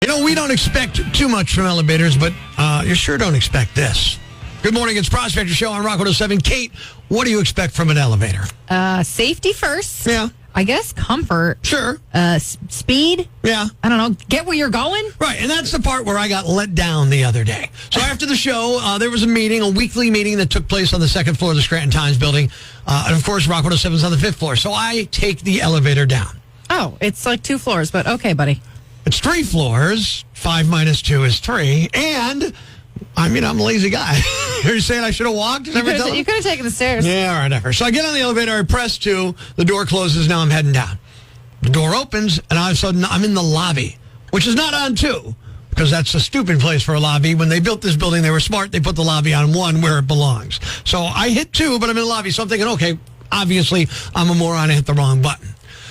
You know, we don't expect too much from elevators, but you sure don't expect this. Good morning, it's Prospector Show on Rock 107. Kate, what do you expect from an elevator? Safety first. Yeah. I guess comfort. Sure. Speed. Yeah. I don't know. Get where you're going. Right, and that's the part where I got let down the other day. So after the show, there was a meeting, a weekly meeting that took place on the second floor of the Scranton Times building. And of course, Rock 107 is on the fifth floor. So I take the elevator down. Oh, it's like 2 floors, but okay, buddy. It's 3 floors. 5 minus 2 is 3. And, I mean, I'm a lazy guy. You're saying I should have walked? You could have taken the stairs. Yeah, all right, whatever. So I get on the elevator, I press 2, the door closes, now I'm heading down. The door opens, and all of a sudden, I'm in the lobby, which is not on 2, because that's a stupid place for a lobby. When they built this building, they were smart. They put the lobby on 1 where it belongs. So I hit 2, but I'm in the lobby, so I'm thinking, okay, obviously, I'm a moron, I hit the wrong button.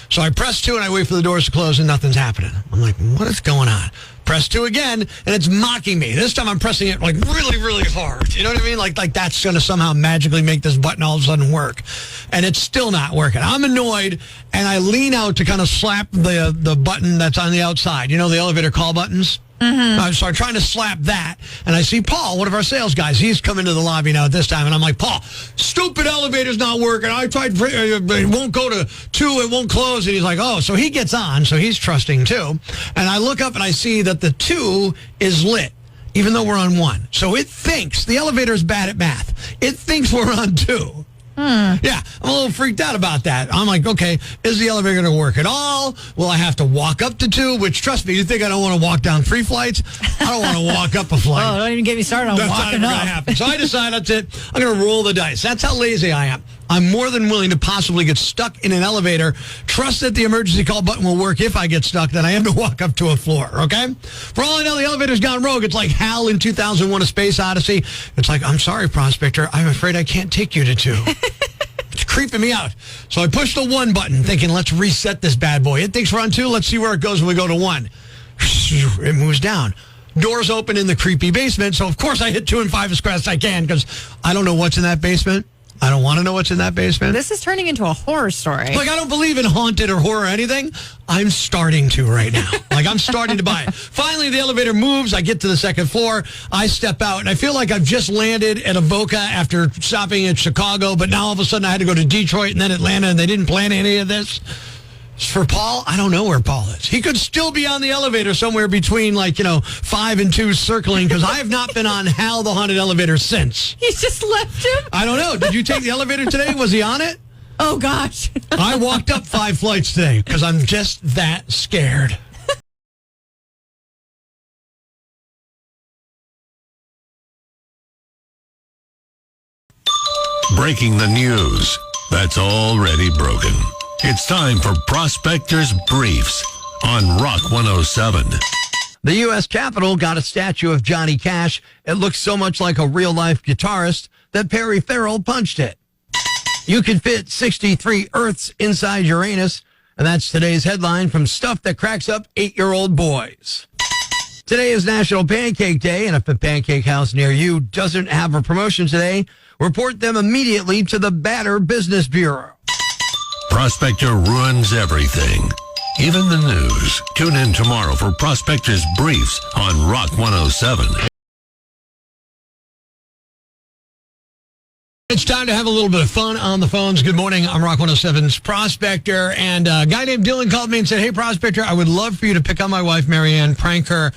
So I press 2 and I wait for the doors to close and nothing's happening. I'm like, what is going on? Press 2 again and it's mocking me. This time I'm pressing it like really, really hard. You know what I mean? Like that's going to somehow magically make this button all of a sudden work. And it's still not working. I'm annoyed and I lean out to kind of slap the button that's on the outside. You know, the elevator call buttons? Mm-hmm. So I'm trying to slap that, and I see Paul, one of our sales guys. He's come into the lobby now at this time, and I'm like, Paul, stupid elevator's not working. I tried, it won't go to 2, it won't close. And he's like, oh, so he gets on, so he's trusting too. And I look up and I see that the 2 is lit, even though we're on 1. So it thinks, the elevator's bad at math. It thinks we're on 2. Yeah, I'm a little freaked out about that. I'm like, okay, is the elevator going to work at all? Will I have to walk up to 2? Which, trust me, you think I don't want to walk down 3 flights? I don't want to walk up a flight. Oh, don't even get me started on walking up. Happen. So I decide that's it. I'm going to roll the dice. That's how lazy I am. I'm more than willing to possibly get stuck in an elevator, trust that the emergency call button will work if I get stuck, than I am to walk up to a floor, okay? For all I know, the elevator's gone rogue. It's like HAL in 2001: A Space Odyssey. It's like, I'm sorry, Prospector, I'm afraid I can't take you to 2. It's creeping me out. So I push the 1 button, thinking, let's reset this bad boy. It thinks we're on 2. Let's see where it goes when we go to 1. It moves down. Doors open in the creepy basement, so of course I hit 2 and 5 as fast as I can, because I don't know what's in that basement. I don't want to know what's in that basement. This is turning into a horror story. Like, I don't believe in haunted or horror or anything. I'm starting to right now. Like, I'm starting to buy it. Finally, the elevator moves. I get to the 2nd floor. I step out, and I feel like I've just landed at Avoca after stopping at Chicago, but now all of a sudden I had to go to Detroit and then Atlanta, and they didn't plan any of this. For Paul, I don't know where Paul is. He could still be on the elevator somewhere between, 5 and 2 circling, because I have not been on HAL the Haunted Elevator since. You just left him? I don't know. Did you take the elevator today? Was he on it? Oh, gosh. I walked up 5 flights today because I'm just that scared. Breaking the news that's already broken. It's time for Prospector's Briefs on Rock 107. The U.S. Capitol got a statue of Johnny Cash. It looks so much like a real-life guitarist that Perry Farrell punched it. You can fit 63 Earths inside Uranus, and that's today's headline from Stuff That Cracks Up 8-year-old Boys. Today is National Pancake Day, and if a pancake house near you doesn't have a promotion today, report them immediately to the Batter Business Bureau. Prospector ruins everything, even the news. Tune in tomorrow for Prospector's Briefs on Rock 107. It's time to have a little bit of fun on the phones. Good morning. I'm Rock 107's Prospector, and a guy named Dylan called me and said, hey, Prospector, I would love for you to pick on my wife, Marianne, prank her.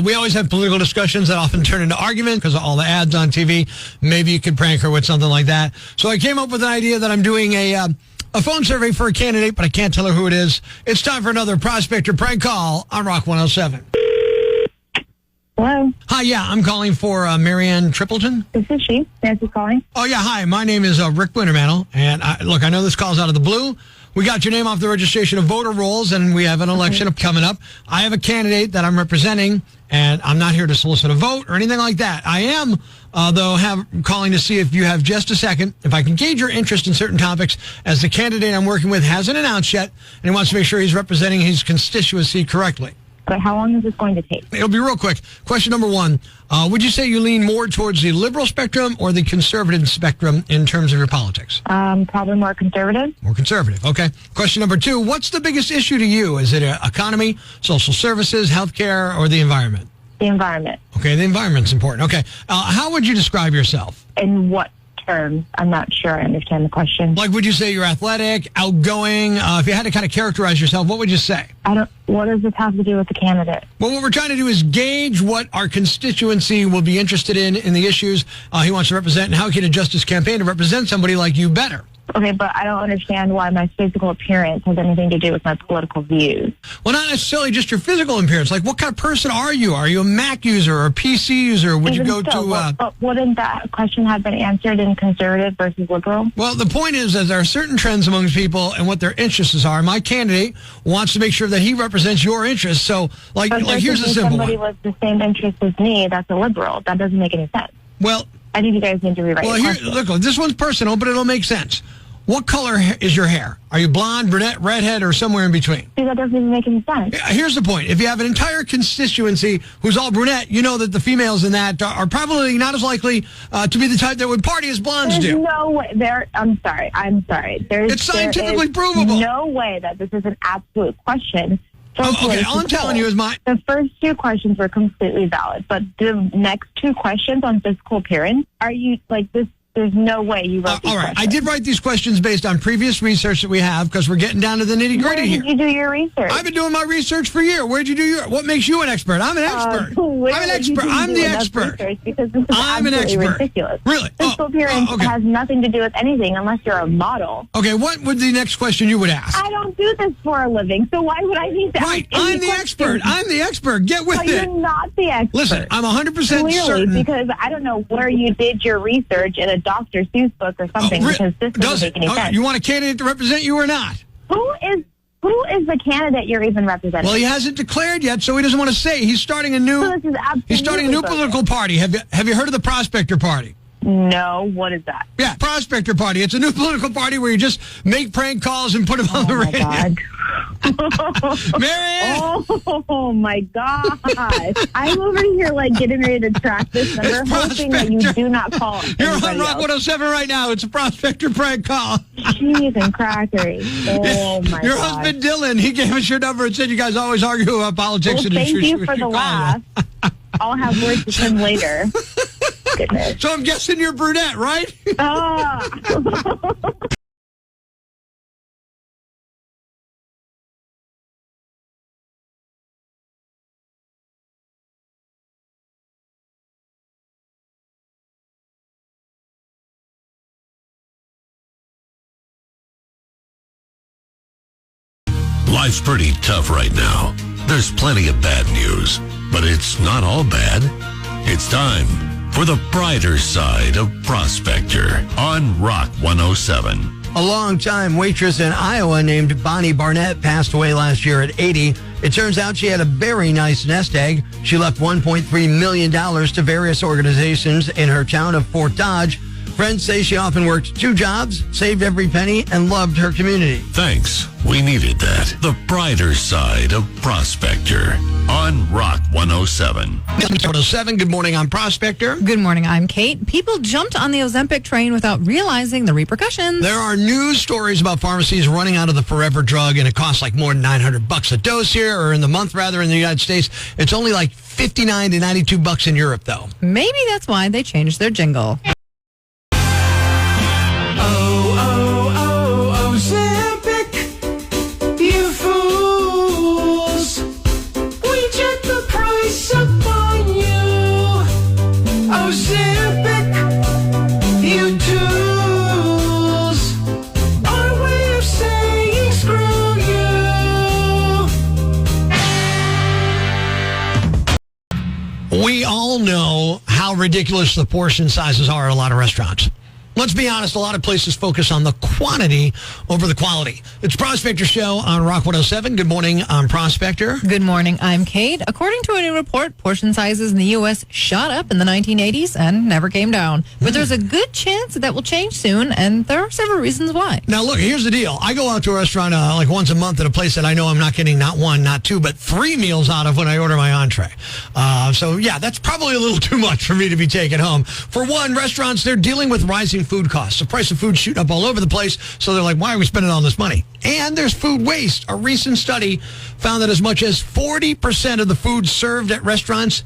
We always have political discussions that often turn into argument because of all the ads on TV. Maybe you could prank her with something like that. So I came up with an idea that I'm doing a phone survey for a candidate, but I can't tell her who it is. It's time for another Prospector prank call on Rock 107. Hello. Hi, yeah, I'm calling for Marianne Tripleton. This is she. Nancy's calling. Oh, yeah, hi. My name is Rick Wintermantle, and I know this call's out of the blue. We got your name off the registration of voter rolls, and we have an election coming up. I have a candidate that I'm representing, and I'm not here to solicit a vote or anything like that. I am, though, calling to see if you have just a second, if I can gauge your interest in certain topics, as the candidate I'm working with hasn't announced yet, and he wants to make sure he's representing his constituency correctly. But how long is this going to take? It'll be real quick. Question number one. Would you say you lean more towards the liberal spectrum or the conservative spectrum in terms of your politics? Probably more conservative. More conservative. Okay. Question number two. What's the biggest issue to you? Is it economy, social services, healthcare, or the environment? The environment. Okay. The environment's important. Okay. How would you describe yourself? In what terms? I'm not sure I understand the question. Like, would you say you're athletic, outgoing? If you had to kind of characterize yourself, what would you say? What does this have to do with the candidate? Well, what we're trying to do is gauge what our constituency will be interested in the issues he wants to represent, and how he can adjust his campaign to represent somebody like you better. Okay, but I don't understand why my physical appearance has anything to do with my political views. Well, not necessarily just your physical appearance. Like, what kind of person are you? Are you a Mac user or a PC user? Would you go to... But wouldn't that question have been answered in conservative versus liberal? Well, the point is that there are certain trends among people and what their interests are. My candidate wants to make sure that he represents your interests. So, like here's a simple somebody one. with the same interests as me, that's a liberal. That doesn't make any sense. Well, I think you guys need to rewrite your question. Look, this one's personal, but it'll make sense. What color is your hair? Are you blonde, brunette, redhead, or somewhere in between? See, that doesn't even make any sense. Here's the point. If you have an entire constituency who's all brunette, you know that the females in that are probably not as likely to be the type that would party as blondes There's do. no way. I'm sorry. It's scientifically provable. No way that this is an absolute question. Okay, all I'm telling you is The first two questions were completely valid, but the next two questions on physical appearance, are you like this? There's no way you wrote these all right, questions. I did write these questions based on previous research that we have because we're getting down to the nitty-gritty here. Where did you do your research? I've been doing my research for a year. Where'd you do your... What makes you an expert? I'm an expert. I'm an expert. I'm the expert. Because this is I'm an absolutely expert. ridiculous. Really? Physical appearance okay. has nothing to do with anything unless you're a model. Okay, what would the next question you would ask? I don't do this for a living, so why would I need to Right, ask any I'm the questions? expert. I'm the expert. Get with No, it. you're not the expert. Listen, I'm 100% Clearly, certain. because I don't know where you did your research in a Dr. Seuss book or something, because this doesn't make any sense. You want a candidate to represent you or not? Who is the candidate you're even representing? Well, he hasn't declared yet, so he doesn't want to say. He's starting a new. So this is absolutely He's starting a new bogus. political party. Have you heard of the Prospector Party? No, what is that? Yeah, Prospector Party. It's a new political party where you just make prank calls and put them on the radio. God. Marianne! Oh my God. I'm over here like getting ready to track this number, It's hoping that you Prospector. do not call You're on anybody Rock else. 107 right now. It's a Prospector prank call. Cheese and crackery. Oh my Your God. husband Dylan, he gave us your number and said you guys always argue about politics. Well, and thank should- you should for the call laugh. I'll have words with him later. Goodness. So I'm guessing you're brunette, right? Ah. Life's pretty tough right now. There's plenty of bad news, but it's not all bad. It's time for the brighter side of Prospector on Rock 107. A longtime waitress in Iowa named Bonnie Barnett passed away last year at 80. It turns out she had a very nice nest egg. She left $1.3 million to various organizations in her town of Fort Dodge. Friends say she often worked 2 jobs, saved every penny, and loved her community. Thanks. We needed that. The brighter side of Prospector on Rock 107. 107, good morning, I'm Prospector. Good morning, I'm Kate. People jumped on the Ozempic train without realizing the repercussions. There are news stories about pharmacies running out of the forever drug, and it costs like more than $900 a dose here, or in the month rather, in the United States. It's only like $59 to $92 in Europe, though. Maybe that's why they changed their jingle. Ozempic, you fools. We jacked the price up on you. Ozempic, you tools. Our way of saying screw you. We all know how ridiculous the portion sizes are at a lot of restaurants. Let's be honest, a lot of places focus on the quantity over the quality. It's Prospector Show on Rock 107. Good morning, I'm Prospector. Good morning, I'm Kate. According to a new report, portion sizes in the U.S. shot up in the 1980s and never came down. But there's a good chance that will change soon, and there are several reasons why. Now, look, here's the deal. I go out to a restaurant like once a month at a place that I know I'm not getting not one, not two, but 3 meals out of when I order my entree. So, yeah, that's probably a little too much for me to be taking home. For one, restaurants, they're dealing with rising food costs. The price of food shooting up all over the place, so they're like, why are we spending all this money? And there's food waste. A recent study found that as much as 40% of the food served at restaurants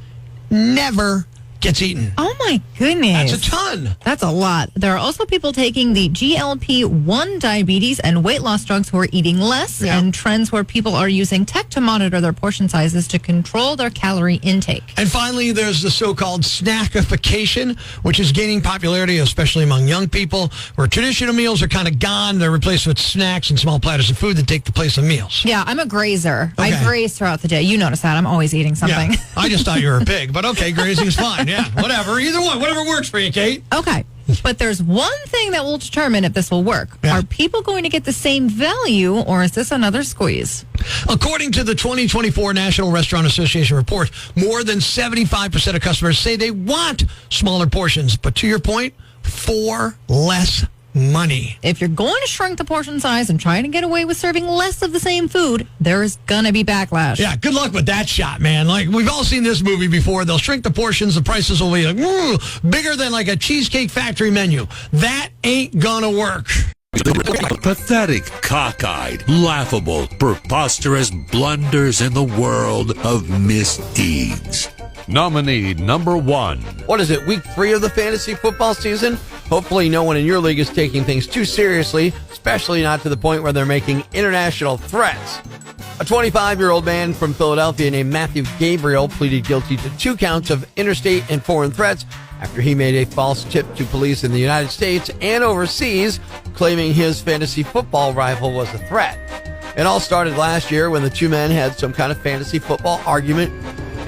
never gets eaten. Oh, my goodness. That's a ton. That's a lot. There are also people taking the GLP-1 diabetes and weight loss drugs who are eating less, and trends where people are using tech to monitor their portion sizes to control their calorie intake. And finally, there's the so-called snackification, which is gaining popularity, especially among young people, where traditional meals are kind of gone. They're replaced with snacks and small platters of food that take the place of meals. Yeah, I'm a grazer. Okay. I graze throughout the day. You notice that. I'm always eating something. Yeah, I just thought you were a pig, but okay, grazing's fine. Yeah, whatever. Either one, whatever works for you, Kate. Okay. But there's one thing that will determine if this will work. Yeah. Are people going to get the same value, or is this another squeeze? According to the 2024 National Restaurant Association report, more than 75% of customers say they want smaller portions. But to your point, for less money. If you're going to shrink the portion size and trying to get away with serving less of the same food, there's going to be backlash. Yeah, good luck with that shot, man. Like, we've all seen this movie before. They'll shrink the portions. The prices will be like, bigger than like a Cheesecake Factory menu. That ain't gonna work. Pathetic, cockeyed, laughable, preposterous blunders in the world of misdeeds. Nominee number 1. What is it, week 3 of the fantasy football season? Hopefully no one in your league is taking things too seriously, especially not to the point where they're making international threats. A 25-year-old man from Philadelphia named Matthew Gabriel pleaded guilty to 2 counts of interstate and foreign threats after he made a false tip to police in the United States and overseas, claiming his fantasy football rival was a threat. It all started last year when the two men had some kind of fantasy football argument.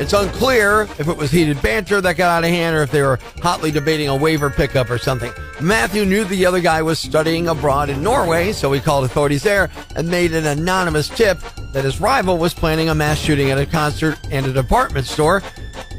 It's unclear if it was heated banter that got out of hand or if they were hotly debating a waiver pickup or something. Matthew knew the other guy was studying abroad in Norway, so he called authorities there and made an anonymous tip that his rival was planning a mass shooting at a concert and a department store.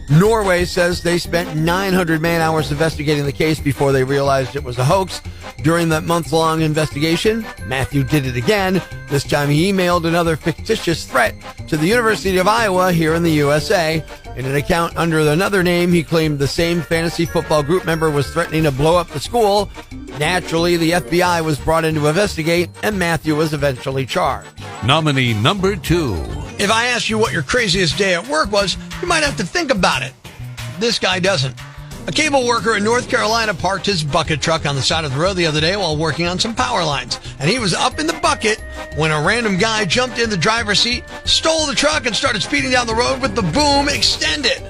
Norway says they spent 900 man-hours investigating the case before they realized it was a hoax. During that month-long investigation, Matthew did it again. This time he emailed another fictitious threat to the University of Iowa here in the USA. In an account under another name, he claimed the same fantasy football group member was threatening to blow up the school. Naturally, the FBI was brought in to investigate, and Matthew was eventually charged. Nominee number 2. If I asked you what your craziest day at work was, you might have to think about it. This guy doesn't. A cable worker in North Carolina parked his bucket truck on the side of the road the other day while working on some power lines. And he was up in the bucket when a random guy jumped in the driver's seat, stole the truck, and started speeding down the road with the boom extended.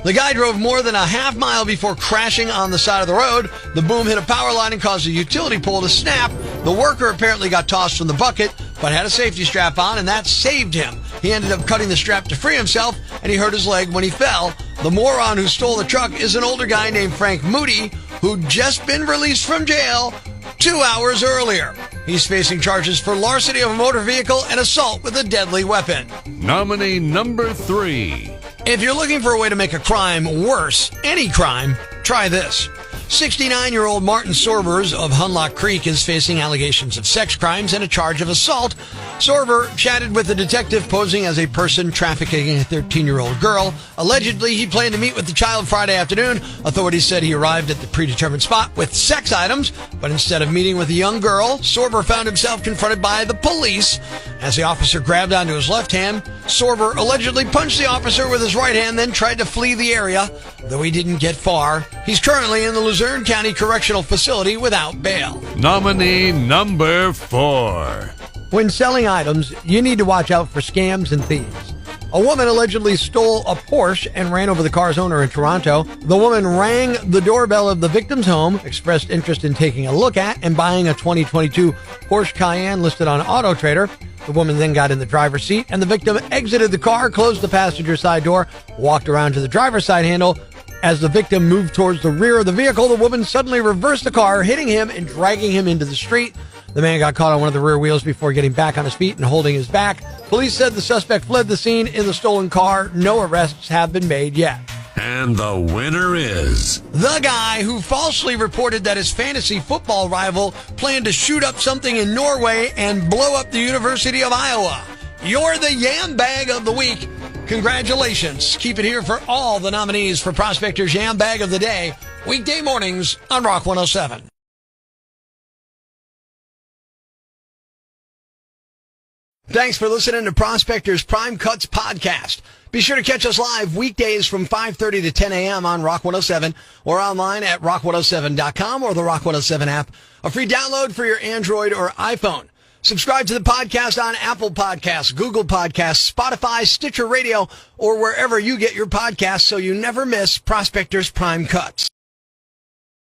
The guy drove more than a half mile before crashing on the side of the road. The boom hit a power line and caused a utility pole to snap. The worker apparently got tossed from the bucket, but had a safety strap on, and that saved him. He ended up cutting the strap to free himself, and he hurt his leg when he fell. The moron who stole the truck is an older guy named Frank Moody, who'd just been released from jail 2 hours earlier. He's facing charges for larceny of a motor vehicle and assault with a deadly weapon. Nominee number 3. If you're looking for a way to make a crime worse, any crime, try this. 69-year-old Martin Sorbers of Hunlock Creek is facing allegations of sex crimes and a charge of assault. Sorber chatted with a detective posing as a person trafficking a 13-year-old girl. Allegedly, he planned to meet with the child Friday afternoon. Authorities said he arrived at the predetermined spot with sex items, but instead of meeting with the young girl, Sorber found himself confronted by the police. As the officer grabbed onto his left hand, Sorber allegedly punched the officer with his right hand, then tried to flee the area. Though he didn't get far, he's currently in the Luzerne County Correctional Facility without bail. Nominee number 4. When selling items, you need to watch out for scams and thieves. A woman allegedly stole a Porsche and ran over the car's owner in Toronto. The woman rang the doorbell of the victim's home, expressed interest in taking a look at and buying a 2022 Porsche Cayenne listed on Auto Trader. The woman then got in the driver's seat, and the victim exited the car, closed the passenger side door, walked around to the driver's side handle, As the victim moved towards the rear of the vehicle, the woman suddenly reversed the car, hitting him and dragging him into the street. The man got caught on one of the rear wheels before getting back on his feet and holding his back. Police said the suspect fled the scene in the stolen car. No arrests have been made yet. And the winner is... The guy who falsely reported that his fantasy football rival planned to shoot up something in Norway and blow up the University of Iowa. You're the Yam Bag of the Week. Congratulations. Keep it here for all the nominees for Prospector's Yam Bag of the Day, weekday mornings on Rock 107. Thanks for listening to Prospector's Prime Cuts podcast. Be sure to catch us live weekdays from 5:30 to 10 a.m. on Rock 107 or online at rock107.com or the Rock 107 app, a free download for your Android or iPhone. Subscribe to the podcast on Apple Podcasts, Google Podcasts, Spotify, Stitcher Radio, or wherever you get your podcasts so you never miss Prospector's Prime Cuts.